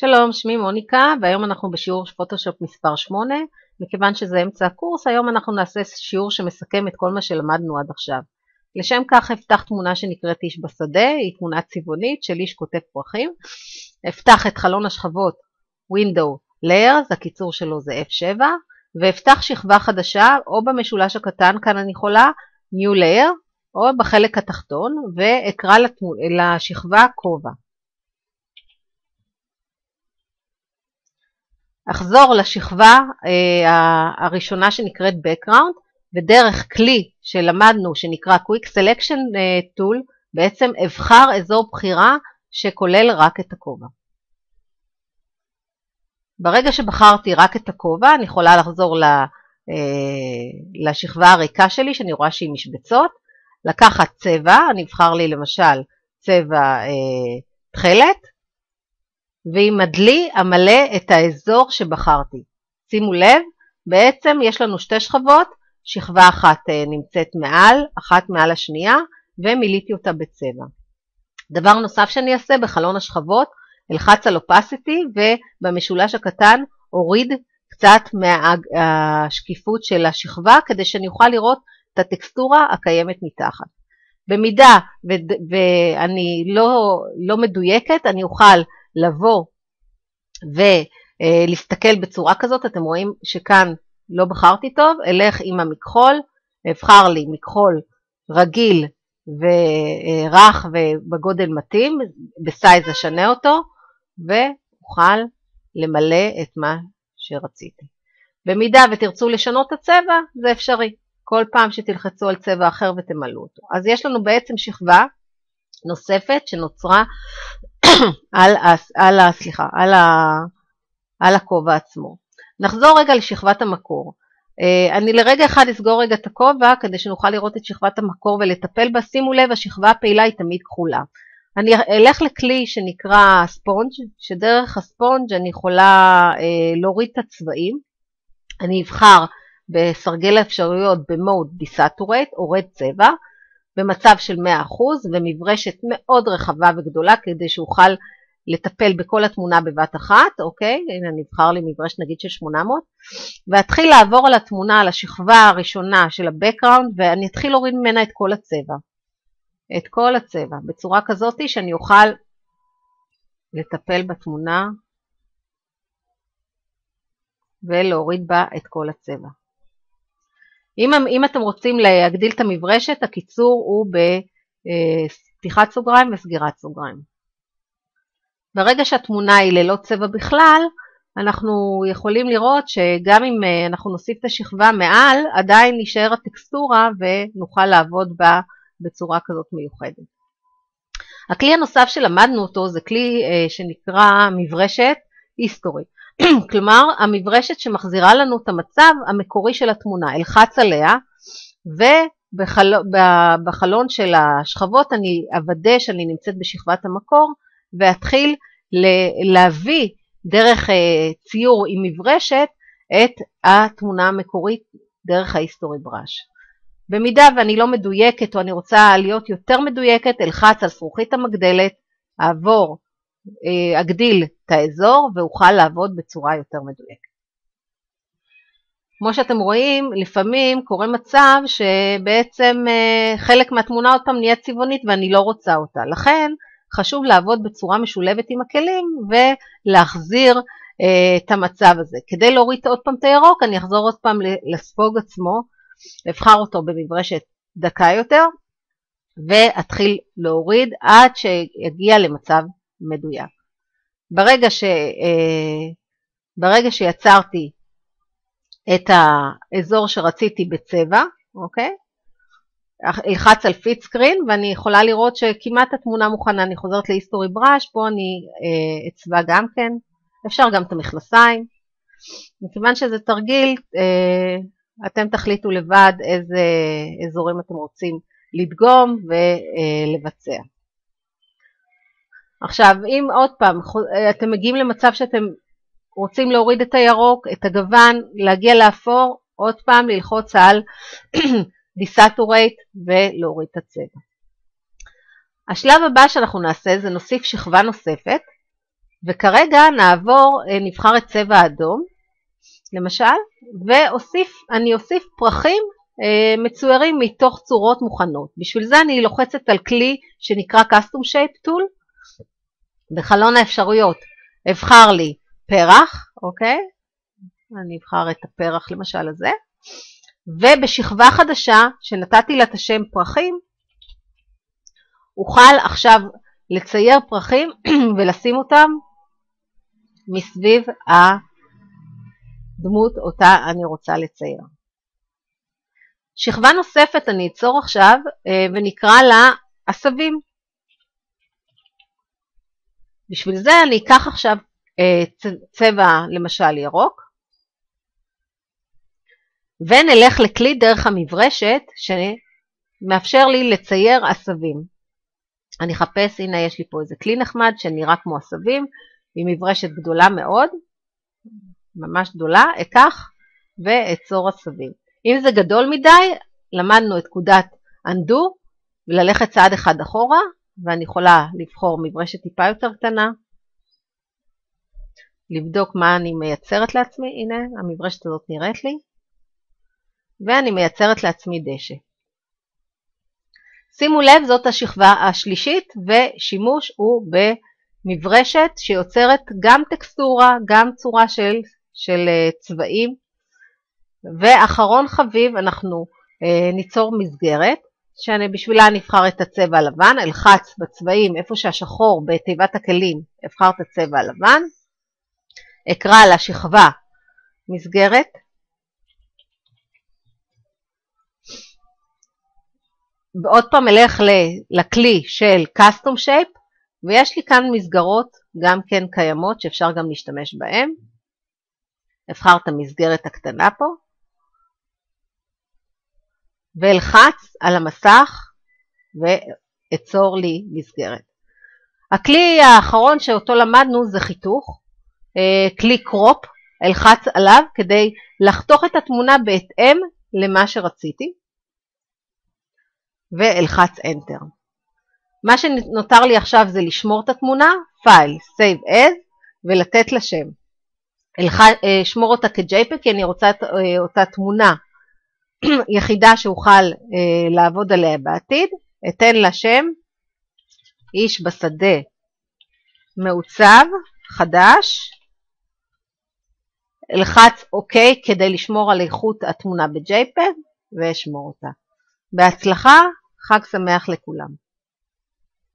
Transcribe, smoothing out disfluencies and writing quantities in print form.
שלום, שמי מוניקה, והיום אנחנו בשיעור פוטושופ מספר 8. מכיוון שזה אמצע הקורס, היום אנחנו נעשה שיעור שמסכם את כל מה שלמדנו עד עכשיו. לשם כך אפתח תמונה שנקראת איש בשדה, היא תמונה צבעונית של איש כותב פרחים. אפתח את חלון השכבות Window Layers, הקיצור שלו זה F7, ואפתח שכבה חדשה, או במשולש הקטן, כאן אני יכולה, New Layer, או בחלק התחתון, ואקרא לשכבה כובע. אחזור לשכבה הראשונה שנקראת Background, ודרך כלי שלמדנו שנקרא Quick Selection Tool, בעצם אבחר אזור בחירה שכולל רק את הכובע. ברגע שבחרתי רק את הכובע, אני יכולה לחזור לשכבה הריקה שלי, שאני רואה שהיא משבצות, לקחת צבע, אני אבחר לי למשל צבע תכלת, ועם הדלי אמלא את האזור שבחרתי. שימו לב, בעצם יש לנו שתי שכבות, שכבה אחת נמצאת מעל, אחת מעל השנייה, ומיליתי אותה בצבע. דבר נוסף שאני אעשה בחלון השכבות, אלחץ על opacity, ובמשולש הקטן אוריד קצת מהשקיפות של השכבה, כדי שאני אוכל לראות את הטקסטורה הקיימת מתחת. במידה ואני לא מדויקת, אני אוכל לבוא ולהסתכל בצורה כזאת. אתם רואים שכאן לא בחרתי טוב, אלך עם המכחול, אבחר לי מכחול רגיל ורך ובגודל מתאים, בסייז אשנה אותו, ואוכל למלא את מה שרציתי. במידה ותרצו לשנות את הצבע, זה אפשרי. כל פעם שתלחצו על צבע אחר ותמלאו אותו. אז יש לנו בעצם שכבה נוספת שנוצרה על הכובע עצמו. נחזור רגע לשכבת המקור. אני לרגע אחד אסגור רגע את הכובע כדי שנוכל לראות את שכבת המקור ולטפל בה. שימו לב, השכבה הפעילה היא תמיד כחולה. אני אלך לכלי שנקרא ספונג', שדרך הספונג' אני יכולה להוריד את הצבעים. אני אבחר בסרגל האפשרויות במוד דיסטורט, אורד צבע, במצב של 100% ומברשת מאוד רחבה וגדולה כדי שאוכל לטפל בכל התמונה בבת אחת. אוקיי, הנה אני אבחר לי מברשת נגיד של 800, ואתחיל לעבור על התמונה, על השכבה הראשונה של ה-Background, ואני אתחיל להוריד ממנה את כל הצבע. את כל הצבע, בצורה כזאת שאני אוכל לטפל בתמונה ולהוריד בה את כל הצבע. אם אתם רוצים להגדיל את המברשת, הקיצור הוא בפתיחת סוגריים וסגירת סוגריים. ברגע שהתמונה היא ללא צבע בכלל, אנחנו יכולים לראות שגם אם אנחנו נוסיף את השכבה מעל, עדיין נשאר הטקסטורה ונוכל לעבוד בה בצורה כזאת מיוחדת. הכלי הנוסף שלמדנו אותו זה כלי שנקרא מברשת היסטורי. כלומר, המברשת שמחזירה לנו את המצב המקורי של התמונה. אלחץ עליה, ובחלון של השכבות אני אוודא שאני נמצאת בשכבת המקור, ואתחיל להביא דרך ציור עם מברשת את התמונה המקורית דרך ההיסטורי בראש. במידה ואני לא מדויקת או אני רוצה להיות יותר מדויקת, אלחץ על זכוכית המגדלת, אגדיל את האזור ואוכל לעבוד בצורה יותר מדויקת. כמו שאתם רואים, לפעמים קורה מצב שבעצם חלק מהתמונה עוד פעם נהיה צבעונית ואני לא רוצה אותה. לכן חשוב לעבוד בצורה משולבת עם הכלים ולהחזיר את המצב הזה. כדי להוריד עוד פעם את הירוק, אני אחזור עוד פעם לספוג עצמו, אבחר אותו במברשת דקה יותר, ואתחיל להוריד עד שיגיע למצב מדויק. ברגע שיצרתי את האזור שרציתי בצבע, אוקיי? אלחץ על פיט סקרין, ואני יכולה לראות שכמעט התמונה מוכנה. אני חוזרת להיסטורי בראש, פה אני אצבע גם כן, אפשר גם את המכנסיים. מכיוון שזה תרגיל, אתם תחליטו לבד איזה אזורים אתם רוצים לדגום ולבצע. עכשיו, אם עוד פעם אתם מגיעים למצב שאתם רוצים להוריד את הירוק, את הגוון, להגיע לאפור, עוד פעם ללחוץ על דיסטורט ולהוריד את הצבע. השלב הבא שאנחנו נעשה זה נוסיף שכבה נוספת, וכרגע נבחר את צבע אדום, למשל, ואני אוסיף פרחים מצוירים מתוך צורות מוכנות. בשביל זה אני לוחצת על כלי שנקרא Custom Shape Tool. בחלון האפשרויות אבחר לי פרח, אוקיי? אני אבחר את הפרח למשל הזה. ובשכבה חדשה שנתתי לה את השם פרחים, אוכל עכשיו לצייר פרחים ולשים אותם מסביב הדמות אותה אני רוצה לצייר. שכבה נוספת אני אצור עכשיו ונקרא לה עשבים. בשביל זה אני אקח עכשיו צבע למשל ירוק, ונלך לכלי דרך המברשת שמאפשר לי לצייר עשבים. אני אחפש, הנה יש לי פה איזה כלי נחמד שנראה כמו עשבים, עם מברשת גדולה מאוד, ממש גדולה, אקח ואצור עשבים. אם זה גדול מדי, למדנו את נקודת undo, וללכת צעד אחד אחורה, ואני יכולה לבחור מברשת טיפה יותר קטנה, לבדוק מה אני מייצרת לעצמי, הנה המברשת הזאת נראית לי, ואני מייצרת לעצמי דשא. שימו לב, זאת השכבה השלישית, ושימוש הוא במברשת שיוצרת גם טקסטורה, גם צורה של צבעים. ואחרון חביב, אנחנו ניצור מסגרת, שבשבילה נבחר את הצבע הלבן, אלחץ בצבעים, איפה שהשחור בתיבת הכלים, אבחר את הצבע הלבן, אקרא לשכבה מסגרת, ועוד פעם אלך לכלי של Custom Shape, ויש לי כאן מסגרות גם כן קיימות שאפשר גם להשתמש בהן. אבחר את המסגרת הקטנה פה, ואלחץ על המסך ואצור לי מסגרת. הכלי האחרון שאותו למדנו זה חיתוך, כלי קרופ, אלחץ עליו כדי לחתוך את התמונה בהתאם למה שרציתי, ואלחץ Enter. מה שנותר לי עכשיו זה לשמור את התמונה, File, Save As, ולתת לה שם. שמור אותה כ-JPEG, כי אני רוצה אותה תמונה יחידה שאוכל לעבוד עליה בעתיד. אתן לה שם, איש בשדה מעוצב, חדש. אלחץ OK כדי לשמור על איכות התמונה ב-JPEG, ואשמור אותה. בהצלחה, חג שמח לכולם.